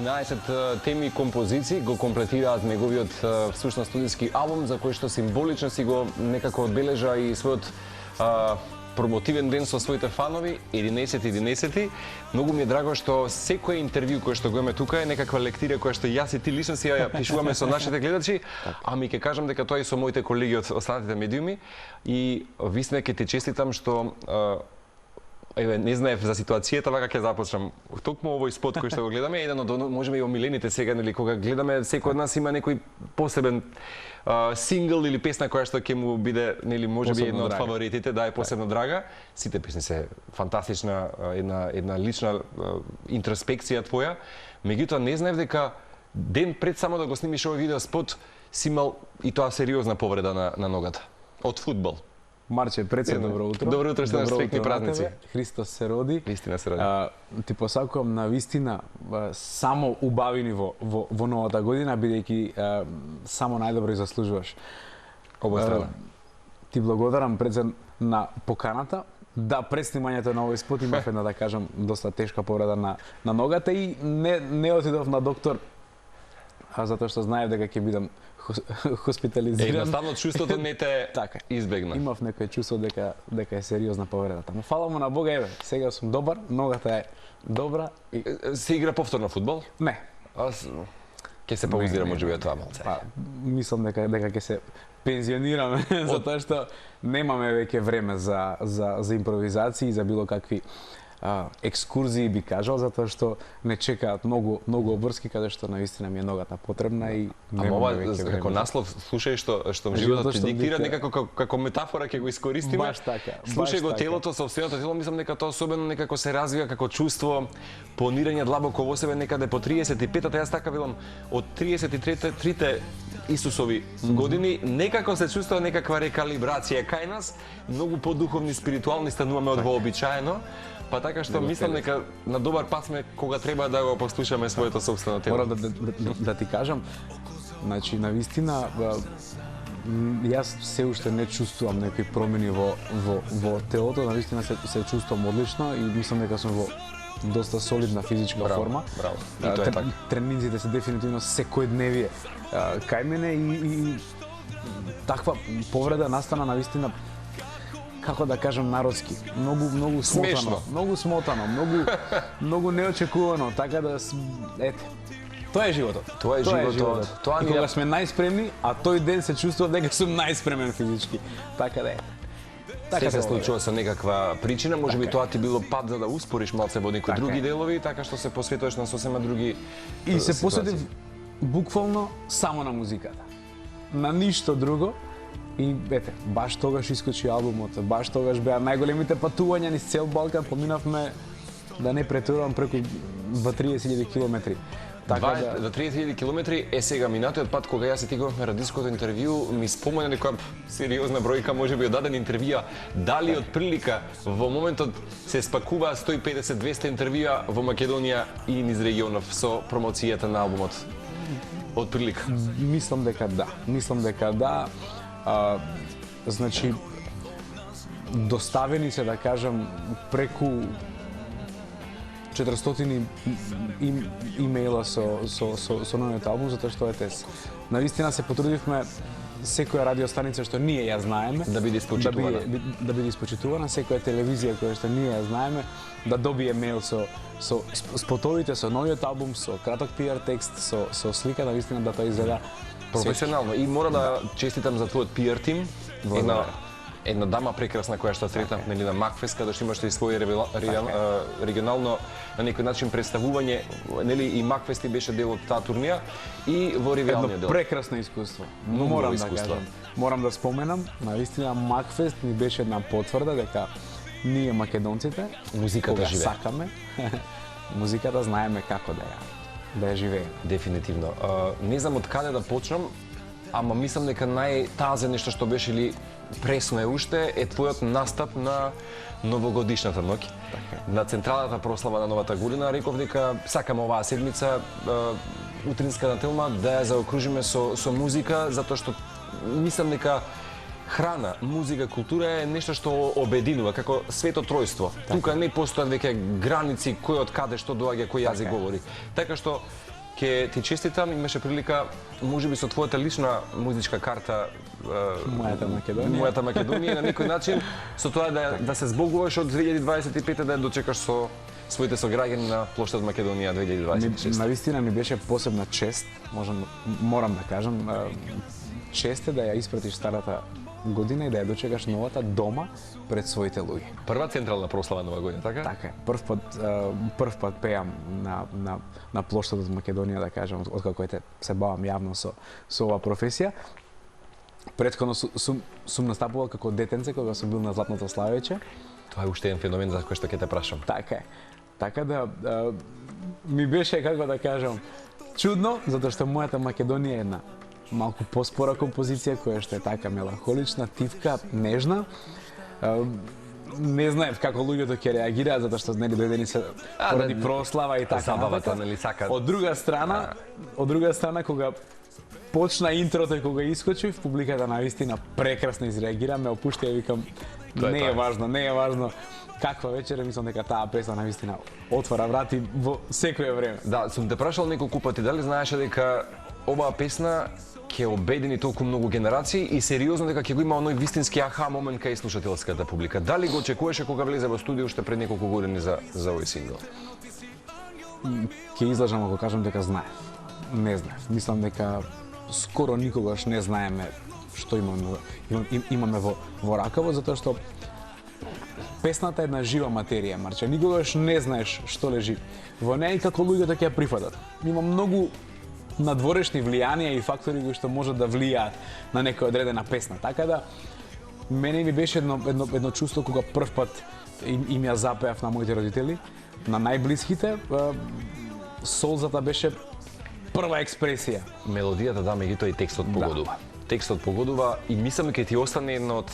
11 теми и композиции го комплетираат неговиот всушност студиски албум, за кој што символично си го некако одбележа и својот промотивен ден со своите фанови, 11-11. Многу ми е драго што секој интервју кој што го имаме тука е некаква лектира која што јас и ти лично си ја пишуваме со нашите гледачи, ами ќе кажам дека тоа и со моите колеги од останатите медиуми. И висне ќе ти честитам што еве, не знаев за ситуацијата, вака ќе започнам. Токму овој спот кој што го гледаме, еден од можеме и омилените сега, нели, кога гледаме, секој од нас има некој посебен сингл или песна која што ќе му биде, нели, можеби една од фаворитите, да е посебно драга. Сите песни се фантастична, една лична интроспекција твоја. Меѓутоа не знаев дека ден пред само да го снимиш овој видео спот си имал и тоа сериозна повреда на ногата од фудбал. Марче, пред добро утро. Добро утро, што среќни празници. Христос се роди. Вистина се роди. Ти посакувам на вистина само убавини во новата година, бидејќи само најдобро и заслужуваш. Обострано. Ти благодарам пред на поканата. Да, пред снимањето на овој спот имав една, да кажам, доста тешка повреда на ногата и не отидов на доктор, затоа што знаев дека ќе бидам хоспитализиран. Едноставно чувството не те избегна. Имав некој чувство дека е сериозна повредата. Но фала му на Бога, еве, сега сум добар, ногата е добра. Се игра повторно фудбал? Не. Ќе се паузира можеби тоа малце. Мислам дека ќе се пензионираме затоа што немаме веќе време за импровизации и за било какви екскурзии, би кажал, затоа што не чекаат многу обврски каде што навистина ми е ногата потребна и немаме веќе време. Како наслов, слушај што животот ти диктира, некако како метафора ќе го искористиме. Баш така. Слушај го телото, собственото тело, мислам дека тоа особено некако се развива како чувство, планирање длабоко во себе некаде по 35-та, јас така велам, од 33-те Исусови години, некако се чувствува некаква рекалибрација кај нас, многу подуховни, спиритуални стануваме од вообичаено. Па така што мислам дека на добар пат сме кога треба да го послушаме своето собствено тело. Морам да ти кажам, значи навистина јас се уште не чувствувам некои промени во телото, навистина се чувствувам одлично и мислам дека сум во доста солидна физичка форма. Браво. И тоа е така. Тренинзите се дефинитивно секојдневие кај мене и таква повреда настана навистина, како да кажам народски, многу смотано, многу неочекувано, така да ете. Тоа е животот. Тоа е животот. Тоа кога сме најспремни, а тој ден се чувствувам дека сум најспремен физички. Така да е. Така се случува со некаква причина, можеби тоа ти било пат за да успориш малце во некои други делови, така што се посветуваш на сосема други и се посветив буквално само на музиката. На ништо друго. И ете, баш тогаш искочи албумот, баш тогаш беа најголемите патувања низ цел Балкан, поминавме, да не претерувам, преку 20.000 километри. Така да 30.000 километри е сега минатиот пат кога јас и ти го на радиското интервју ми спомена некоја сериозна бројка, можеби од дадена интервјуа, дали од прилика во моментот се спакува 150-200 интервјуа во Македонија и низ регионов со промоцијата на албумот? Од прилика? Мислам дека да. Значи, доставени се, да кажам, преку 400 имејла со новиот албум, затоа што навистина се потрудивме секоја радиостаница што ние ја знаеме да биде испочитувана, да биде испочитувана, секоја телевизија која што ние ја знаеме да добие мејл со спотовите, со новиот албум, со краток PR текст, со слика, навистина да тоа изгледа професионално. И мора да честитам за твојот PR тим, една дама прекрасна која што сретнав нели на Макфест, каде што имаш и своје регионално на некој начин представување, нели и Макфест беше дел од таа турнија и во регионалниот дел. Едно прекрасно искуство. Морам да кажам, морам да споменам, навистина Макфест ни беше една потврда дека ние македонците музиката живее. Сакаме, музиката знаеме како да ја живееме. Дефинитивно. Не знам од каде да почнам, ама мислам дека најтазе нешто што беше ли пресно е уште е твојот настап на новогодишната ноќ. На централната прослава на новата година реков дека сакам оваа седмица утринска на Телма да ја заокружиме со музика, затоа што мислам дека храна, музика, култура е нешто што обединува како свето тројство. Тука не постојат веќе граници кој од каде што доаѓа, кој јазик говори. Така што Ке ти честитам, имаше прилика, можеби со твојата лична музичка карта Мојата Македонија на некој начин со тоа да се збогуваш од 2025 да ја дочекаш со своите сограѓани на плоштад Македонија 2026. Навистина ми беше посебна чест, морам да кажам, чест е да ја испратиш старата година и да ја дочекаш новата дома пред своите луѓе. Прва централна прослава нова година, така? Така е. Прв пат пеам на плоштадот Македонија, да кажам, откако се бавам јавно со оваа професија. Претходно сум настапувал како детенце кога сум бил на Златното Славече. Тоа е уште еден феномен за кој што ќе те прашам. Така е. Така да ми беше, како да кажам, чудно, затоа што мојата Македонија е една малку поспора композиција која што е така меланхолична, тивка, нежна. Не знаев како луѓето ќе реагираат затоа што нели дојдени се поради прослава и така. Забавата, нели сака. Од друга страна кога почна интрото и кога искочив, публиката навистина прекрасно изреагира, ме опушти и викам не е важно. Каква вечера, мислам дека таа песна навистина отвора врати во секое време. Да, сум те прашал неколку пати дали знаеше дека оваа песна ќе обедини толку многу генерации и сериозно дека ќе го има оној вистински аха момент кај слушателската публика. Дали го очекуваше кога влезе во студио уште пред неколку години за овој сингл? Ќе излажам ако кажам дека знаев. Не знаев. Мислам дека скоро никогаш не знаеме што имаме во ракаво, затоа што песната е една жива материја, Марче. Никогаш не знаеш што лежи во неја и како луѓето ќе ја прифатат. Има многу надворешни влијанија и фактори кои што можат да влијаат на некоја одредена песна. Така да, мене ми беше едно чувство кога прв пат им ја запеав на моите родители, на најблиските, солзата беше прва експресија. Мелодијата, да, меѓутоа и текстот погодува. Текстот погодува и мислам дека ќе ти остане една од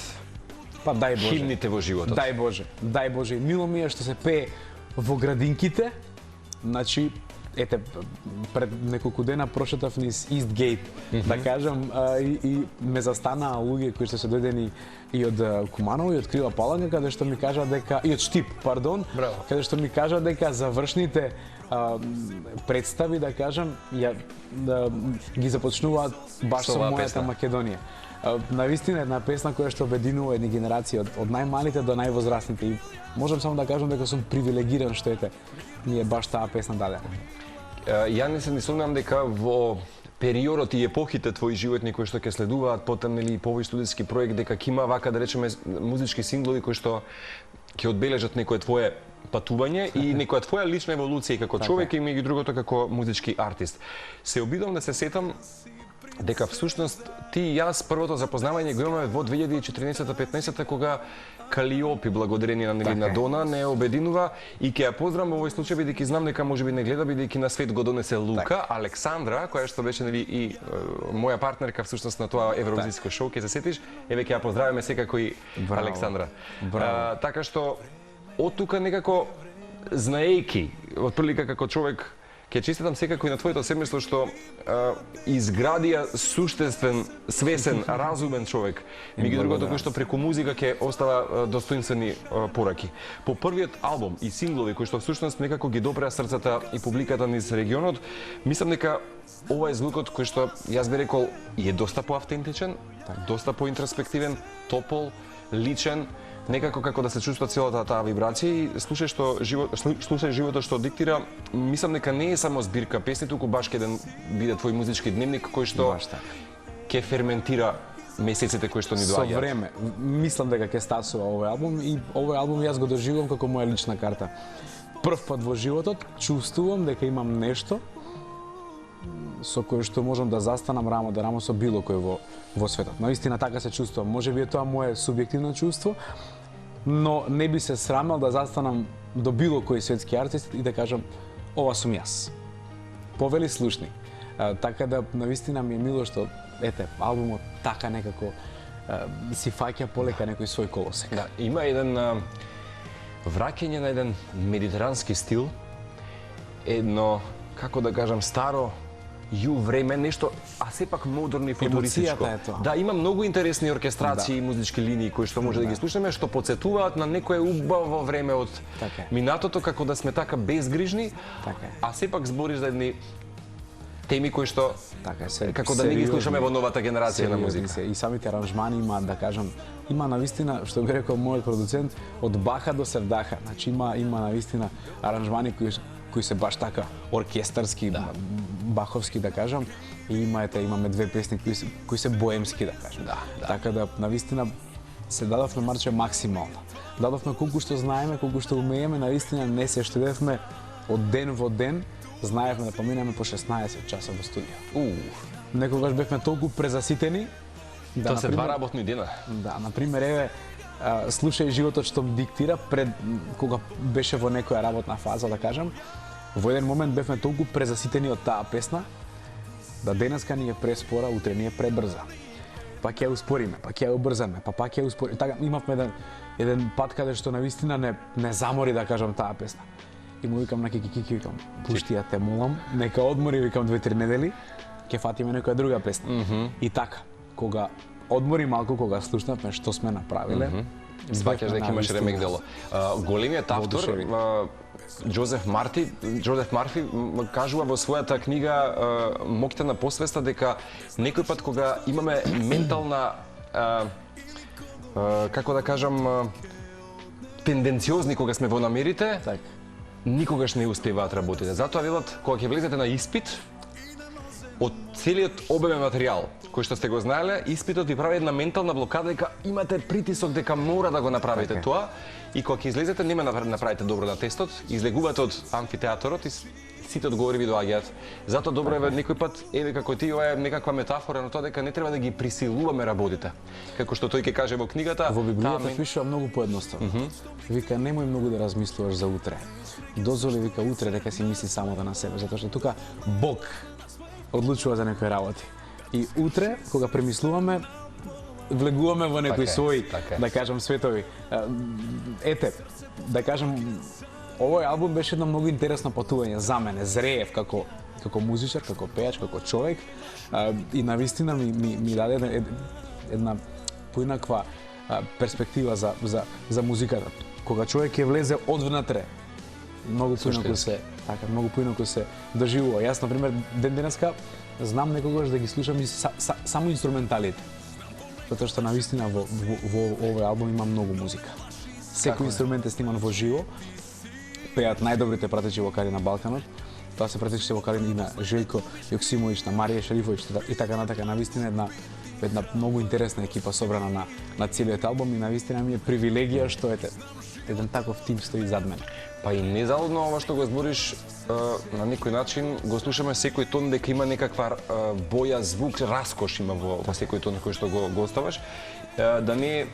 дај Боже. Химните во животот. Дај Боже. Мило ми е што се пее во градинките. Значи, ете, пред неколку дена прошетав низ Истгейт, да кажам, и ме застанаа луѓе кои што се дојдени и од Куманово и од Крила Паланга, каде што ми кажаа дека и од Штип, пардон, каде што ми кажаа дека завршните представи, да кажам, ги започнуваат баш со мојата Македонија. Навистина една песна која што обединува едни генерации од најмалите до највозрастните и можам само да кажам дека сум привилегиран што ми е баш таа песна дадена. Ја не се ни сумнам дека во периодот и епохите твои животни кои што ќе следуваат потом нели по овој студиски проект дека ќе има вака да речеме музички синглови кои што ќе одбележат некое твое патување и некоја твоја лична еволуција како човек и меѓу другото како музички артист. Се обидам да се сетам дека всушност ти и јас првото запознавање го имаме во 2014-15 кога Калиопи, благодарение на Дона, не обединува и ќе ја поздравам во овој случај бидејќи знам дека можеби не гледа бидејќи на свет го донесе Лука, Александра, која што беше нели и моја партнерка всушност на тоа евровизиско шоу, ќе се сетиш, еве ќе ја поздравиме секако и Александра. Така што од тука некако знаејки, отприлика како човек, ќе честитам секако и на твоето семејство што изградија суштествен, свесен, разумен човек. Меѓу другото кој што преку музика ќе остава достоинствени пораки. По првиот албум и синглови кои што всушност некако ги допреа срцата и публиката низ регионот, мислам дека ова е звукот кој што јас би рекол е доста поавтентичен, доста поинтроспективен, топол, личен, некако како да се чувствува целата таа вибрација и слушај животот што диктира, мислам дека не е само збирка песни, туку баш ќе биде твој музички дневник кој што ќе ферментира месеците кои што ни доаѓаат. Со време, мислам дека ќе стасува овој албум и овој албум јас го доживувам како моја лична карта. Прв пат во животот чувствувам дека имам нешто со кој што можам да застанам рамо до рамо со било кој во светот. Наистина така се чувствувам. Можеби е тоа мое субјективно чувство, но не би се срамел да застанам до било кој светски артист и да кажам ова сум јас. Повели слушни. Така да навистина ми е мило што албумот така некако си фаќа полека некој свој колосек. Да, има еден враќање на еден медитерански стил, едно како да кажам старо време, нешто, а сепак модерно и футуристичко. Да, има многу интересни оркестрации и музички линии кои што може да ги слушаме, што потсетуваат на некое убаво време од минатото, како да сме така безгрижни, а сепак збориш за едни теми кои што Така се како да не ги слушаме во новата генерација на музика. И самите аранжмани имаат, да кажам, има навистина, што би рекол мојот продуцент, од Баха до Севдаха. Значи има навистина аранжмани кои се баш така оркестарски, баховски да кажам, и имаме две песни кои се боемски да кажам. Така да навистина се дадовме Марче максимално. Дадовме колку што знаеме, колку што умееме, навистина не се штедевме од ден во ден, знаевме да поминеме по 16 часа во студио. Некогаш бевме толку презаситени да, тоа се 2 работни дена. Да, например, еве, слушај животот што ми диктира пред кога беше во некоја работна фаза, да кажам, во еден момент бевме толку презаситени од таа песна да денеска ни е преспора, утре ни е пребрза. Па ќе ја успориме, па ќе ја убрзаме, па ќе ја успориме. Така имавме еден пат каде што навистина не замори, да кажам, таа песна. И му викам на Кики, викам, пушти ја те молам, нека одмори, викам 2-3 недели, ќе фатиме некоја друга песна. И така, кога одмори малку, кога слушнавме што сме направиле, сваќаш дека имаш ремек дело. Големиот автор Џозеф Марфи кажува во својата книга Моќта на посвеста дека некој пат кога имаме ментална како да кажам тенденциозни кога сме во намерите, никогаш не успеваат работите. Затоа велат кога ќе влезете на испит, од целиот обемен материјал кој што сте го знаеле, испитот ви прави една ментална блокада дека имате притисок дека мора да го направите тоа, и кога ќе излезете нема да направите добро на тестот, излегувате од амфитеаторот и сите одговори ви доаѓаат. Затоа добро е некој пат, еве како ти, ова е некаква метафора на тоа дека не треба да ги присилуваме работите. Како што тој ќе каже во книгата, во Библијата пишува многу поедноставно. Вика немој многу да размислуваш за утре. Дозволи, вика, утре дека си мисли само на себе, затоа што тука Бог одлучува за некои работи. И утре, кога премислуваме, влегуваме во некои своји, да кажам, светови. Ете, да кажам, овој албум беше едно многу интересно патување за мене. Зреев како музичар, како пејач, како човек. И навистина ми даде една поинаква перспектива за музиката. Кога човек ќе влезе одвнатре, многу поинаку се доживува. Јас, например, денеска знам некогаш да ги слушам и само инструменталите. Затоа што навистина во овој албум има многу музика. Секој инструмент е сниман во живо. Пеат најдобрите пратечи вокали на Балканот. Тоа се пратечи вокали и на Желко Јоксимовиќ, на Марија Шерифовиќ и така натака. Навистина една многу интересна екипа собрана на целиот албум и навистина ми е привилегија што еден таков тим стои зад мене. Па и незалудно ова што го збориш, на некој начин го слушаме секој тон дека има некаква боја, звук, раскош има во секој тон кој што го оставаш. Да не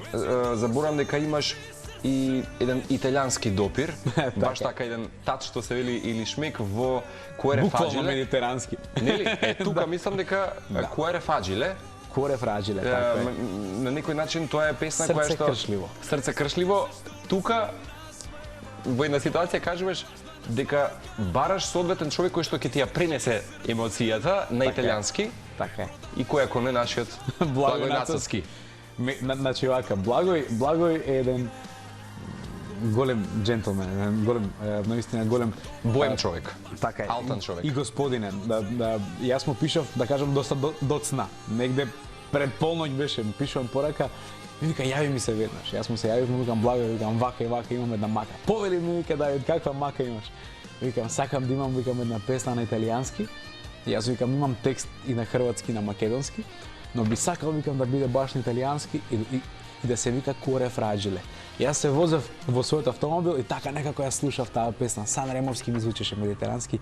заборам дека имаш и еден италијански допир, баш така еден тач што се вели или шмек во Cuore Fragile. Буквално медитерански. Нели? Тука мислам дека Cuore Fragile. Cuore Fragile, така е. На некој начин тоа е песна која што Срце кршливо. Тука во една ситуација кажуваш дека бараш соодветен човек кој што ќе ти ја пренесе емоцијата на италијански. Така е. И кој ако не нашиот Благој Нацовски. Значи вака, Благој е еден голем джентлмен, голем, наистина голем боем човек. Така е. Алтан човек. И господинен. Јас му пишав, да кажам, доста доцна. Негде пред полноќ беше, му пишувам порака. И вика, јави ми се веднаш. Јас му се јавив, му викам, Благој, викам, вака и вака, имам една мака. Повели ми, вика, Давид, каква мака имаш? Викам, сакам да имам, викам, една песна на италијански. Јас викам, имам текст и на хрватски, и на македонски, но би сакал, викам, да биде баш на италијански и да се вика Cuore Fragile. Јас се возев во својот автомобил и така некако ја слушав таа песна. Сан Ремовски ми звучеше медитерански.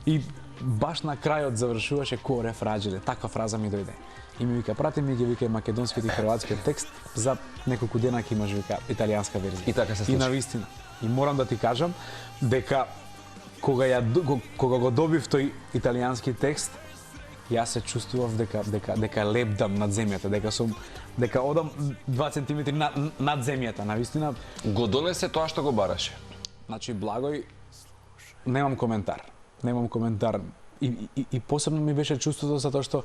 И баш на крајот завршуваше Cuore Fragile. Таква фраза ми дојде. И ми вика, прати ми ги, вика, македонскиот и хрватскиот текст, за неколку дена ќе имаш, вика, италијанска верзија. И така се случи. И навистина. И морам да ти кажам дека кога го добив тој италијански текст, јас се чувствував дека лепдам над земјата, дека одам 2 центиметри над земјата, навистина. Го донесе тоа што го бараше. Значи, Благој, немам коментар. И посебно ми беше чувството затоа што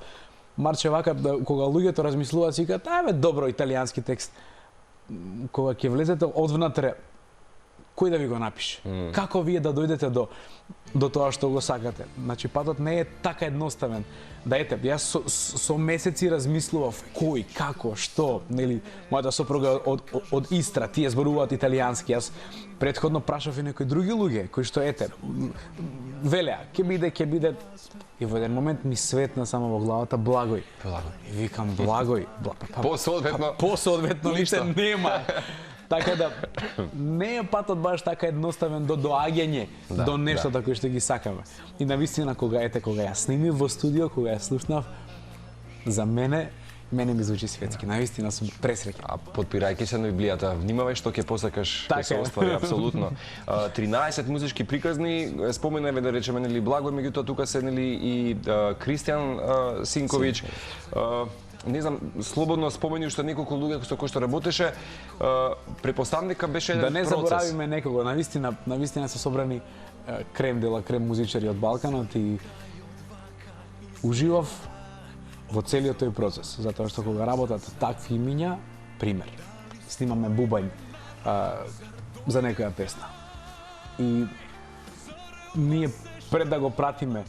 Марче вака, кога луѓето размислуваат, си викаат, добро, италијански текст. Кога ќе влезете одвнатре, кој да ви го напише? Како вие да дојдете до тоа што го сакате? Значи, патот не е така едноставен. Да ете, јас со месеци размислував кој, како, што, нели, мојата сопруга од Истра, тие зборуваат италијански, јас претходно прашав и некои други луѓе, кои што ете, велеа, ќе биде, и во еден момент ми светна само во главата Благој. И викам Благој, посоодветно ништо нема. Така да, не е патот баш така едноставен до доаѓање до нештото кој што ги сакаме. И навистина кога ја снимив во студио, кога ја слушнав, за мене ми звучи светски. Навистина сум пресреќен. А подпирајќи се на Библијата, внимавај што ќе посакаш да се оствари апсолутно. 13 музички приказни, споменаве да речеме нели Благој, меѓутоа тука се нели и Кристијан Синковиќ. Не знам, слободно спомени уште неколку луѓе со кои што работеше, препоставам дека беше еден процес. Да не заборавиме некого, навистина се собрани крем музичари од Балканот и уживав во целиот тој процес, затоа што кога работат такви имиња, пример, снимаме бубањ за некоја песна. И ние пред да го пратиме,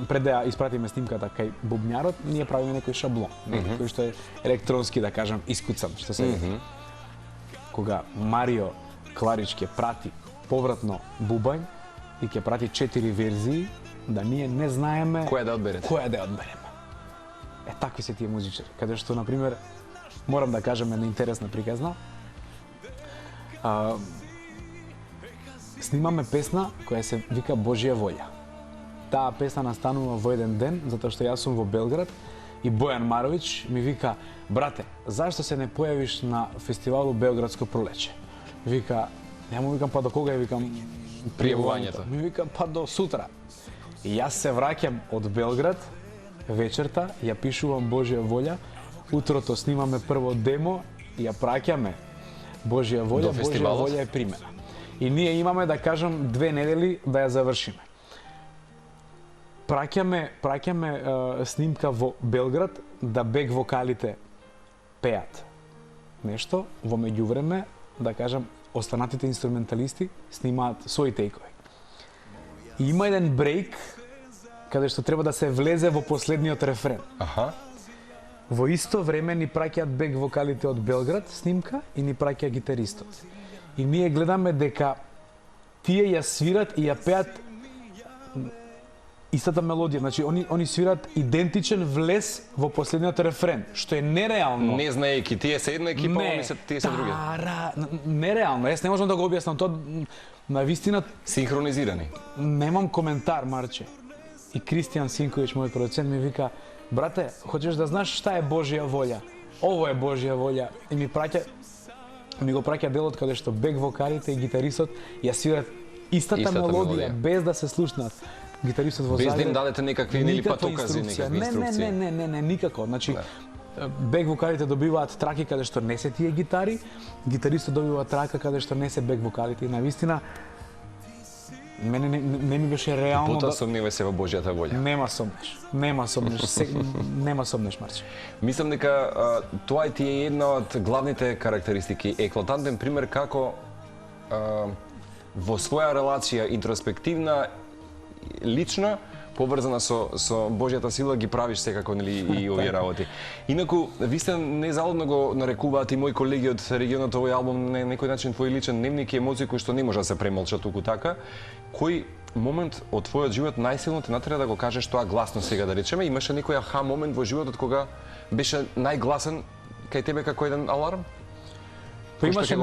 пред да ја испратиме снимката кај бубњарот, ние правиме некој шаблон, кој што е електронски, да кажам, искуцан, што се кога Марио Кларич ќе прати повратно бубањ и ќе прати 4 верзии, да ние не знаеме која да одбереме. Такви се тие музичари, каде што, например, морам да кажем една интересна приказна. Снимаме песна која се вика Божја волја. Таа песна настанува во еден ден, затоа што јас сум во Белград и Бојан Маровиќ ми вика: "Брате, зашто се не појавиш на фестивалу Белградско пролече?" Вика, ја му викам: "Па до кога?" Викам: "Пријавувањето." Ми вика: "Па до сутра." И јас се враќам од Белград, вечерта ја пишувам Божја волја, утрото снимаме прво демо и ја праќаме Божја волја, Божја волја е примена. И ние имаме, да кажам, 2 недели да ја завршиме. Праќаме снимка во Белград да бек вокалите пеат нешто, во меѓувреме, да кажам, останатите инструменталисти снимаат своји тејкови. И има еден брейк каде што треба да се влезе во последниот рефрен. Во исто време ни праќаат бек вокалите од Белград снимка и ни праќа гитаристот. И ние гледаме дека тие ја свират и ја пеат истата мелодија, значи они свират идентичен влез во последниот рефрен, што е нереално. Не знаејќи, тие се една екипа, тие се други. Нереално, јас не можам да го објаснам тоа, навистина синхронизирани. Немам коментар, Марче. И Кристијан Синковиќ, мојот продуцент, ми вика: "Брате, хочеш да знаеш шта е Божја волја? Ово е Божја волја." И ми го праќа делот каде што бек вокалите и гитаристот ја свират истата мелодија без да се слушнат. Гитаристот во Загреб. Без да им дадете некакви или патокази, некакви инструкции. Не, никако. Значи, бек вокалите добиваат траки каде што не се тие гитари, гитаристот добива трака каде што не се бек вокалите. И навистина, мене не ми беше реално. Потоа сомневај се во Божјата волја. Нема сомнеш, Марче. Мислам дека тоа ти е една од главните карактеристики, еклатантен пример како во своја релација интроспективна, лична, поврзана со Божјата сила, ги правиш секако, нели, и овие работи. Инаку, ви сте незалудно го нарекуваат и мои колеги од регионот овој албум на некој начин твој личен дневник и емоции кои што не може да се премолчат туку така. Кој момент од твојот живот најсилно те натера да го кажеш тоа гласно сега, да речеме? Имаше некој аха момент во животот кога беше најгласен кај тебе како еден аларм? Па имаше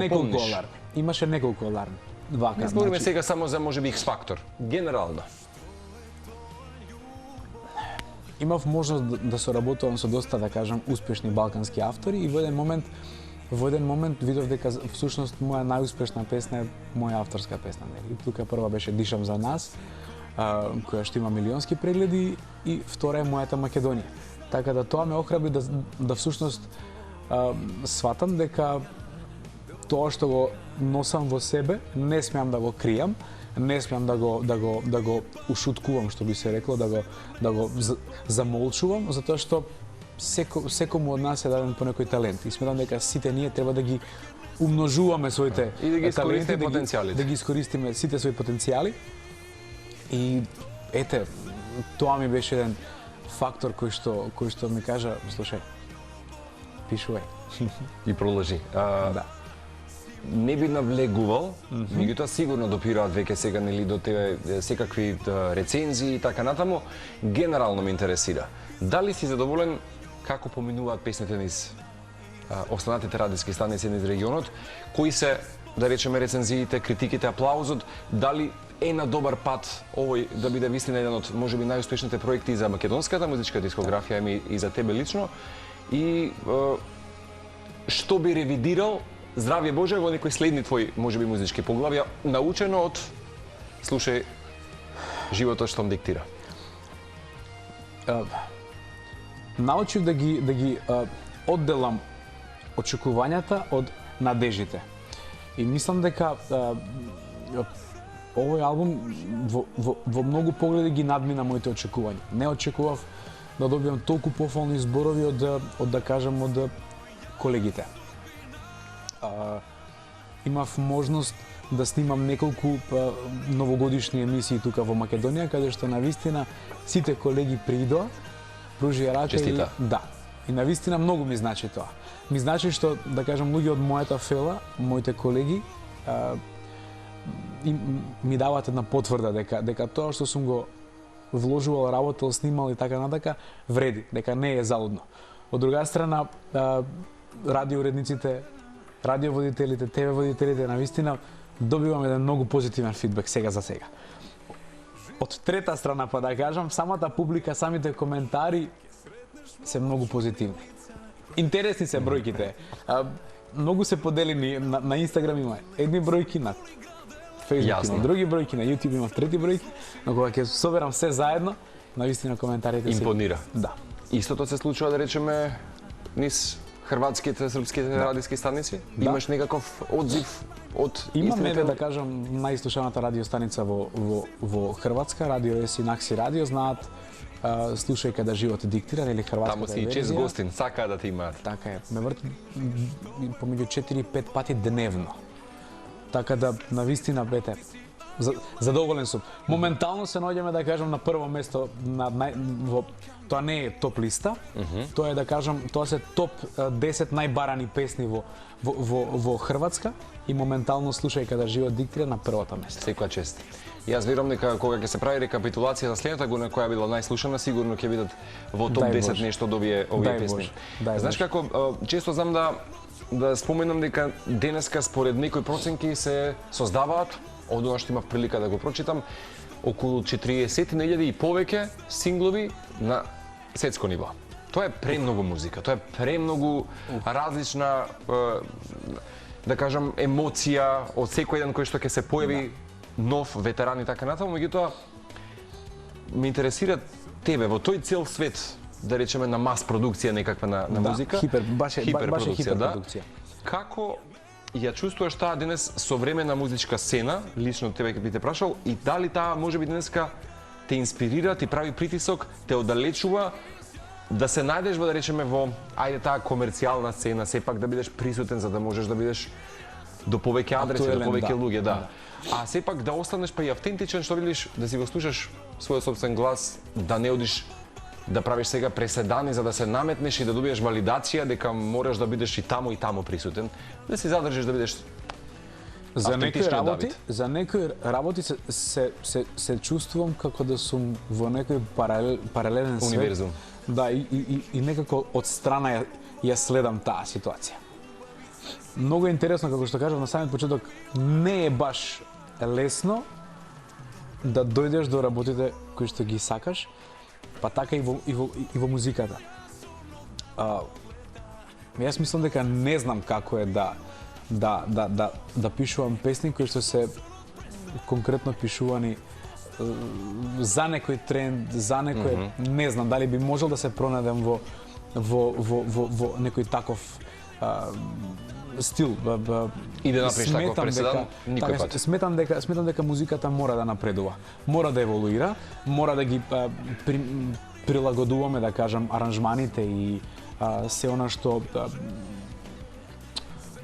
неколку аларми. Не збориме сега само за можеби X фактор, генерално. Имав можност да соработувам со доста, да кажам, успешни балкански автори и во еден момент видов дека всушност моја најуспешна песна е моја авторска песна. И тука прва беше "Дишам за нас", која што има милионски прегледи, и втора е мојата Македонија. Така да тоа ме охрабри да всушност сватам дека тоа што го носам во себе, не смеам да го кријам, не смеам да го ушуткувам, што би се рекло, да го замолчувам, затоа што секому од нас е даден по некој талент. И сметам дека сите ние треба да ги умножуваме своите И да ги искористиме таленти, потенцијалите. да ги искористиме сите свои потенцијали. И ете, тоа ми беше еден фактор кој што ми кажа, слушај, пишувај. И продолжи. Да. Не би навлегувал, меѓутоа сигурно допираат веќе сега нели до тебе секакви рецензии и така натаму. Генерално ме интересира. Дали си задоволен како поминуваат песните низ останатите радиски станици низ регионот? Кои се, да речеме, рецензиите, критиките, аплаузот? Дали е на добар пат овој да биде вистина еден од можеби најуспешните проекти за македонската музичка дискографија и за тебе лично? И што би ревидирал, здравје Боже, во некој следни твои можеби музички поглавја, научено од слушај животот што диктира? Научив да ги одделам очекувањата од надежите. И мислам дека овој албум во многу погледи ги надмина моите очекувања. Не очекував да добиам толку пофални зборови од да кажам од колегите. Имав можност да снимам неколку новогодишни емисии тука во Македонија, каде што навистина сите колеги приидоа, пружија рака и да. И навистина многу ми значи тоа. Ми значи што, да кажам, луѓе од мојата фела, моите колеги, ми даваат една потврда дека тоа што сум го вложувал, работел, снимал и така натака, вреди, дека не е залудно. Од друга страна, радиоуредниците, радиоводителите, ТВ водителите, навистина добивам еден многу позитивен фидбек сега за сега. Од трета страна, па да кажам, самата публика, самите коментари се многу позитивни. Интересни се бројките. Многу се поделени на Инстаграм, има едни бројки, на Фејсбук има други бројки, на Јутуб има трети бројки, но кога ќе соберам се заедно, навистина коментарите се импонира. Да. Истото се случува, да речеме, низ хрватските, српските радиски станици? Да. Имаш некаков одзив од имаме, да кажам, најслушаната радиостаница во Хрватска, Радио Еси Накси Радио, знаат, слушај када живот диктира, или хрватската таму си чест гостин, сакаа да те имаат. Така е, ме врти помеѓу 4-5 пати дневно. Така да, навистина, бете, задоволен сум. Моментално се наоѓаме, да кажам, на прво место, тоа не е топ листа, тоа е, да кажам, тоа се топ 10 најбарани песни во Хрватска и моментално слушај када живот диктира на првото место. Секоја чест. Јас верувам дека кога ќе се прави рекапитулација за следната година која била најслушана, сигурно ќе бидат во топ 10 нешто од овие песни. Знаеш како, често знам да споменам дека денеска според некои проценки се создаваат, од она што имав прилика да го прочитам, околу 40.000 и повеќе синглови на светско ниво. Тоа е премногу музика, тоа е премногу различна, да кажам, емоција од секој еден кој што ќе се појави нов ветеран и така натаму, меѓутоа ме интересира тебе во тој цел свет, да речеме на мас продукција некаква на музика, баш е хиперпродукција. Како ја чувствуваш таа денес современа музичка сцена, лично тебе ќе би те прашал, и дали таа можеби денеска те инспирира, ти прави притисок, те оддалечува да се најдеш во, да речеме, во таа комерцијална сцена, сепак да бидеш присутен за да можеш да бидеш до повеќе адреси, до повеќе луѓе, да. А сепак да останеш па и автентичен, што видиш, да си го слушаш својот собствен глас, да не одиш да правиш сега преседани за да се наметнеш и да добиеш валидација дека мораш да бидеш и таму присутен, да си задржиш да бидеш за некои работи се чувствувам како да сум во некој паралелен свет. Универзум. Да, и некако од страна ја следам таа ситуација. Многу е интересно, како што кажав на самиот почеток, не е баш лесно да дојдеш до работите кои што ги сакаш, па така и во музиката. Јас мислам дека не знам како е да пишувам песни кои што се конкретно пишувани за некој тренд, за некој, не знам дали би можел да се пронајдем во некој таков стил. И да направиш таков преседан, никој пат. Сметам дека музиката мора да напредува, мора да еволуира, мора да ги прилагодуваме, да кажам, аранжманите и се она што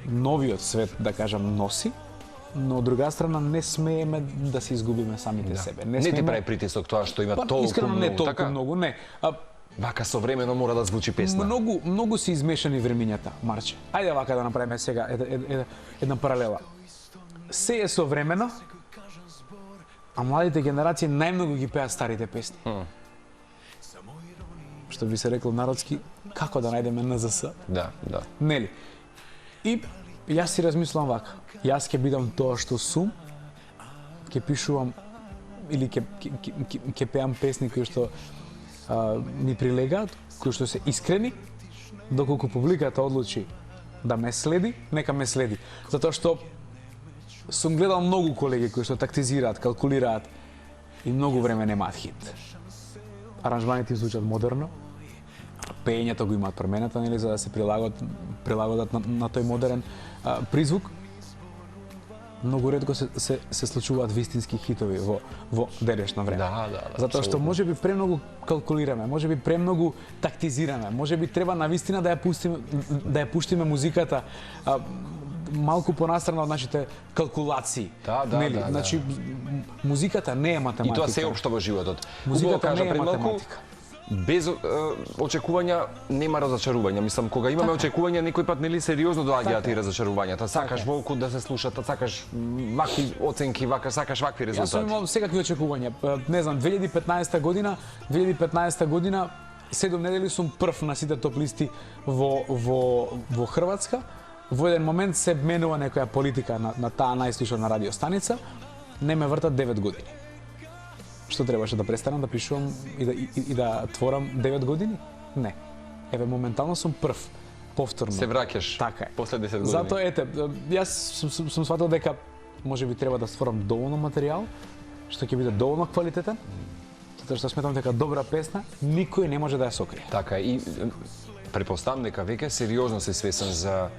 новиот свет, да кажам, носи, но од друга страна не смееме да се изгубиме самите себе. Не ти прави притисок тоа што има толку искрено многу, не толку така? многу, не. Вака современо мора да звучи песна. Многу се измешани времињата, Марче. Ајде вака да направиме сега една паралела. Се е современо, а младите генерации најмногу ги пеат старите песни. Што би се рекло народски, како да најдеме НЗС? Да. Нели? И јас си размислувам вака. Јас ќе бидам тоа што сум, ќе пишувам или ќе пеам песни кои што ми прилегаат, кои што се искрени, доколку публиката одлучи да ме следи, нека ме следи. Затоа што сум гледал многу колеги кои што тактизираат, калкулираат и многу време немаат хит. Аранжманите звучат модерно, пеењето го имаат променето, нели, за да се прилагодат на тој модерен призвук. Многу ретко се случуваат вистински хитови во денешно време. Да, затоа што можеби премногу калкулираме, можеби премногу тактизираме, можеби треба навистина да ја пуштиме музиката малку понастрана од нашите калкулации. Нели? Значи музиката не е математика. И тоа се општо во животот. Музиката не е математика. Без очекувања нема разочарување. Мислам, кога имаме очекувања, некој пат нели сериозно доаѓаат и разочарувањата. Сакаш волку да се слушат, сакаш вакви оценки, сакаш вакви резултати. Јас сум имал секакви очекувања. Не знам, 2015 година 7 недели сум прв на сите топ листи во Хрватска. Во еден момент се менува некоја политика на таа најслушана радиостаница. Не ме вртат 9 години. Што требаше да престанам да пишувам и да творам 9 години? Не. Еве, моментално сум прв. Повторно. Се враќаш. Така е. После 10 години. Затоа јас сум сватил дека можеби треба да створам доволно материјал, што ќе биде доволно квалитетен, затоа што сметам дека добра песна никој не може да ја сокрие. Така и претпоставам дека веќе сериозно се свесен за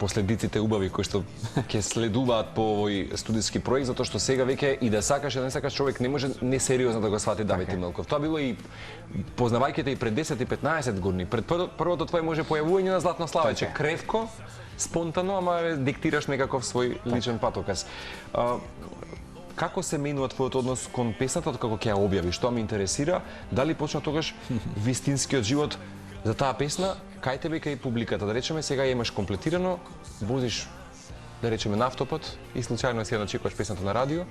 последиците убави кои што ќе следуваат по овој студиски проект, затоа што сега веќе и да сакаш и да не сакаш, човек не може несериозно да го свати Давид Тимелков. Тоа било и познавајќите и пред 10 и 15 години. Пред првото твое може појавување на Златно Славече, кревко, спонтано, ама диктираш некаков свој личен патоказ. Како се менува твојот однос кон песната како ќе ја објавиш? Тоа ме интересира. Дали почна тогаш вистинскиот живот за таа песна, кај тебе кај публиката? Да речеме, сега ја имаш комплетирано, возиш, да речеме, на автопат и случајно си ја начекуваш песната на радио.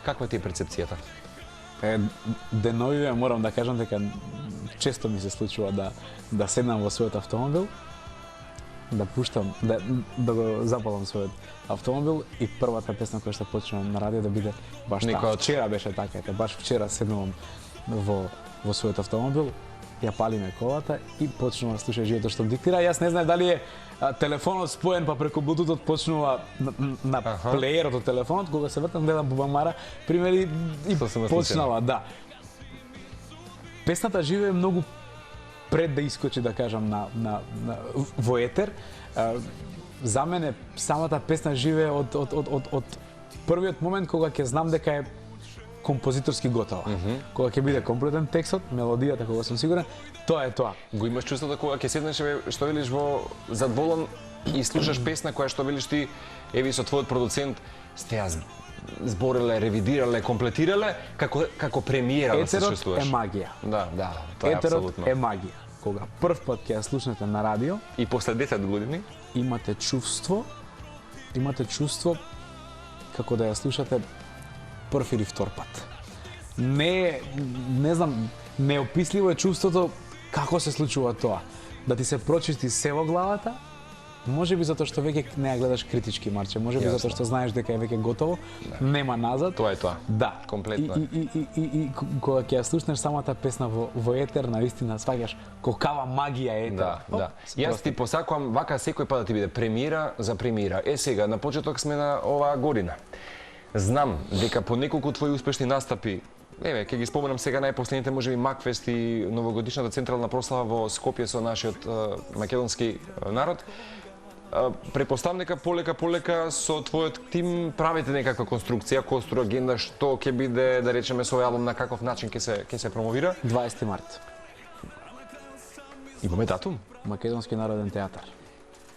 Каква ти е перцепцијата? Деновиве морам да кажам дека често ми се случува да седнам во својот автомобил, да пуштам, да го запалам својот автомобил и првата песна која што почнувам на радио да биде баш таа. Вчера беше така, баш вчера седнувам во својот автомобил, ја палиме колата и почнува да слуша животот што диктира. Јас не знам дали е телефонот споен па преку блутутот почнува на плеерот од телефонот, кога се вртам гледам Бубамара, примери и почнала, да. Песната живее многу пред да искочи, да кажам, во етер. За мене самата песна живее од првиот момент кога ќе знам дека е композиторски готова. Кога ќе биде комплетен текстот, мелодијата, кога сум сигурен, тоа е тоа. Го имаш чувството кога ќе седнеш, што велиш во задволон и слушаш песна која што велиш ти, еви со твојот продуцент, сте ја збореле, ревидирале, комплетирале, како премиера да се чувствуваш. Етерот е магија. Да, тоа е апсолутно. Етерот е магија. Кога прв пат ќе ја слушнете на радио и после 10 години имате чувство како да ја слушате прв или втор пат. Не знам, неописливо е чувството како се случува тоа. Да ти се прочисти се во главата, можеби затоа што веќе не ја гледаш критички, Марче, можеби затоа што знаеш дека е веќе готово, нема назад. Тоа е тоа. Да, комплетно. И кога ќе ја слушнеш самата песна во етер, навистина сваќаш колкава магија е етер. Да. Јас ти посакувам вака секој пат да ти биде премиера за премиера. Сега на почеток сме на оваа година. Знам дека по неколку твои успешни настапи, еве, ќе ги споменам сега најпоследните, можеби Макфест и новогодишната централна прослава во Скопје со нашиот македонски народ. Претпоставам дека полека со твојот тим правите некаква конструкција, кострур агенда, што ќе биде, да речеме, со албум, на каков начин ќе се промовира. 20 март. Имаме датум? Македонски народен театар.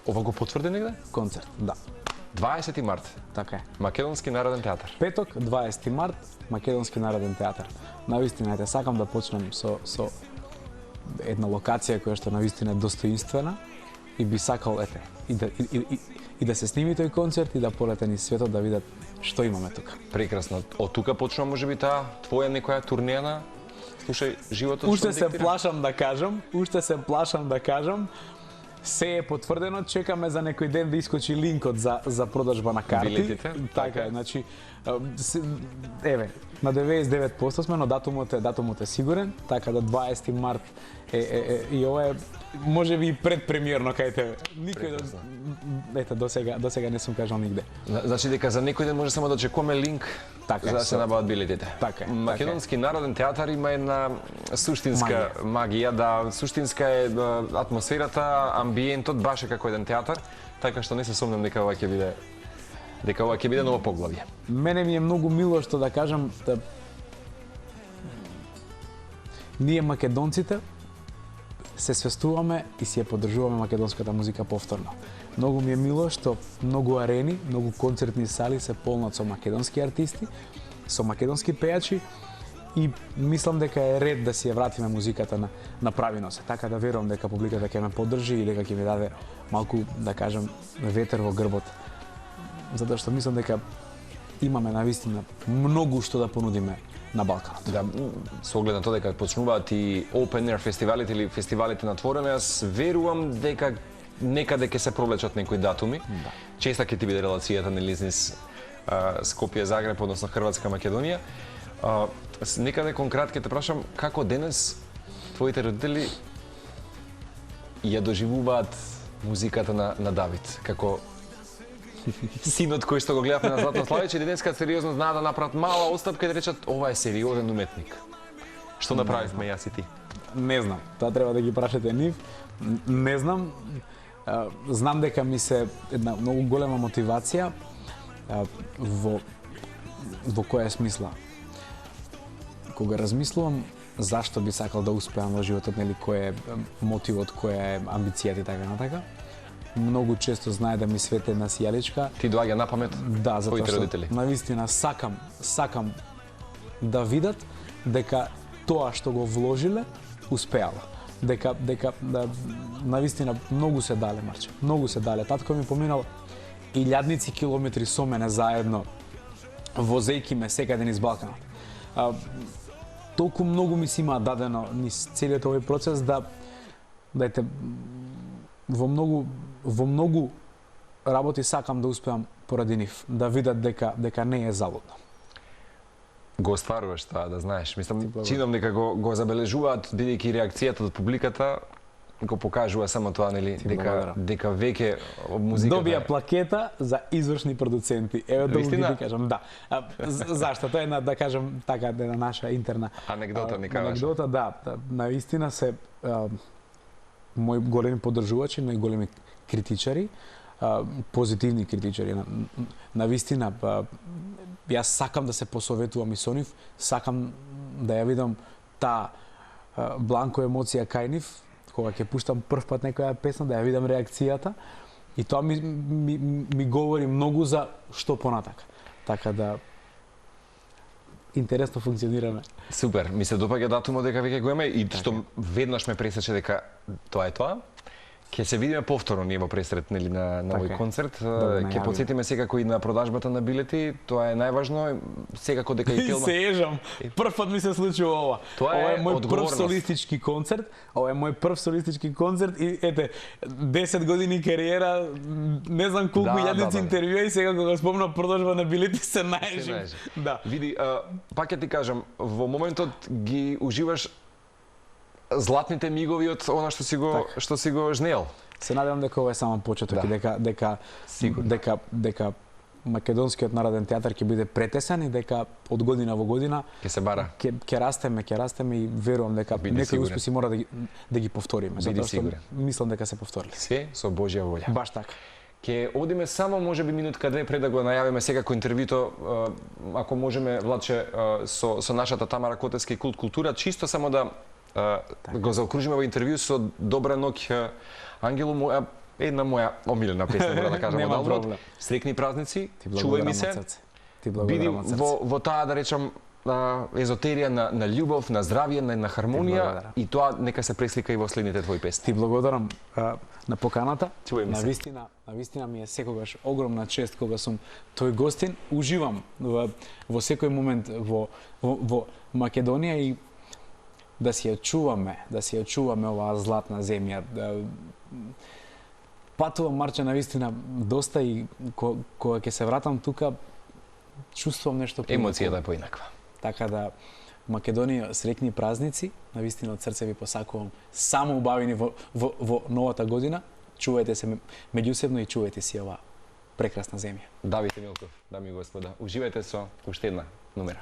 Ова го потврди негде? Концерт, да. 20 март. Така е. Македонски народен театар. Петок, 20 март, Македонски народен театар. Навистина, сакам да почнем со една локација која што навистина е достоинствена и би сакал и да се сними тој концерт и да полете низ светот да видат што имаме тука. Прекрасно. Од тука почнува можеби таа твоја некоја турнеја на Слушај животот Уште што се диктира? плашам да кажам, се е потврдено, чекаме за некој ден да искочи линкот за продажба на карти. Билетите? Така е, значи еве, на 99% сме, но датумот е сигурен, така да 20 март и ова е можеби и предпремиерно кај тебе. Никој досега не сум кажал нигде. Значи дека за некој ден може само да очекуваме линк Така е, за да се набават билетите. Така е. Македонски народен театар има една суштинска магија, да, суштинска е атмосферата, амбиентот баш е како еден театар, така што не се сомнам дека ова ќе биде ново поглавје. Мене ми е многу мило што да кажам да ние македонците се свестуваме и си ја поддржуваме македонската музика повторно. Многу ми е мило што многу арени, многу концертни сали се полнат со македонски артисти, со македонски пејачи и мислам дека е ред да си ја вратиме музиката на прави носе. Така да верувам дека публиката ќе ме поддржи и дека ќе ми даде малку, да кажам, ветер во грбот. Затоа што мислам дека имаме навистина многу што да понудиме на Балканот. Да, со оглед на тоа дека почнуваат и open air фестивалите или фестивалите на отворено, јас верувам дека некаде ќе се провлечат некои датуми. Да. Честа ќе ти биде релацијата на низ Скопје, Загреб, односно Хрватска, Македонија. Некаде конкрет ќе те прашам како денес твоите родители ја доживуваат музиката на Давид, како синот кој што го гледавме на Златно Славиче, денеска сериозно знаат да направат мала отстапка и да речат ова е сериозен уметник. Што направивме јас и ти? Не знам, тоа треба да ги прашате нив. Не знам. Знам дека ми се една многу голема мотивација во која смисла. Кога размислувам зашто би сакал да успеам во животот, нели, кој е мотивот, која е амбицијата и така натака. Многу често знае да ми свете една сијаличка. Ти доаѓа на памет Да, затоа твоите што родители? навистина сакам да видат дека тоа што го вложиле успеало. Дека навистина многу се дале, Марче. Многу се дале. Татко ми поминал илјадници километри со мене заедно, возејки ме секаде низ Балканот. Толку многу ми се има дадено низ целиот овој процес да во многу работи сакам да успеам поради нив, да видат дека не е залудно. Го остваруваш тоа, да знаеш. Мислам, чинам дека го забележуваат, бидејќи реакцијата од публиката го покажува само тоа, нели, дека веќе музиката Добија плакета за извршни продуценти. Еве да ти кажам, да. Зашто? Тоа е една, да кажам, така една наша интерна анегдота, ни кажеш. Анегдота, да. Наистина се мои големи поддржувачи, најголеми критичари, позитивни критичари. Навистина, јас сакам да се посоветувам и со нив, сакам да ја видам таа бланко емоција кај нив, кога ќе пуштам прв пат некоја песна, да ја видам реакцијата, и тоа ми говори многу за што понатака. Така да интересно функционираме. Супер, ми се допаѓа датумот дека веќе го имаме и што веднаш ме пресече дека тоа е тоа. Ќе се видиме повторно ние во пресрет, нели, на овој концерт. Ќе потсетиме секако и на продажбата на билети, тоа е најважно. Секако дека и Телма. Се ежам. Прв пат ми се случува ова. Ова е мој прв солистички концерт. Ова е мој прв солистички концерт и ете 10 години кариера, не знам колку илјадници интервјуи и сега кога спомнам продажба на билети се наежам. Да. Види, пак ќе ти кажам, во моментот ги уживаш златните мигови од она што си го жнел. Се надевам дека ова е само почеток и дека Македонскиот народен театар ќе биде претесен и дека од година во година ќе се бара. Ќе растеме и верувам дека некои успеси мора да ги повториме. Биди сигурен. Мислам дека се повторили. Се со Божја волја. Баш така. Ќе одиме само можеби минутка две пред да го најавиме секако интервјуто, ако можеме, Владче, со нашата Тамара Котевски Култ култура, чисто само да го заокружиме во интервју со добра ноќ Ангелу. Моја една моја омилена песна, мора да кажам, Нема од албумот. проблем. Срекни празници, Ти чувај благодарам ми од се. срце. Ти Биди благодарам од срце. во таа, да речам, езотерија на љубов, на здравје, на хармонија благодарам. и тоа нека се преслика и во следните твои песни. Ти благодарам на поканата. Чувај ми се. На вистина ми е секогаш огромна чест кога сум тој гостин. Уживам во секој момент во Македонија и да си ја чуваме оваа златна земја. Патувам, Марче, на вистина доста и кога ќе се вратам тука чувствувам нешто поинаку. Емоцијата е поинаква. Така да, Македонија, срекни празници. На вистина од срце ви посакувам само убавини во новата година. Чувајте се меѓусебно и чувајте си оваа прекрасна земја. Давид Емилков, дами и господа, уживајте со уште една номера.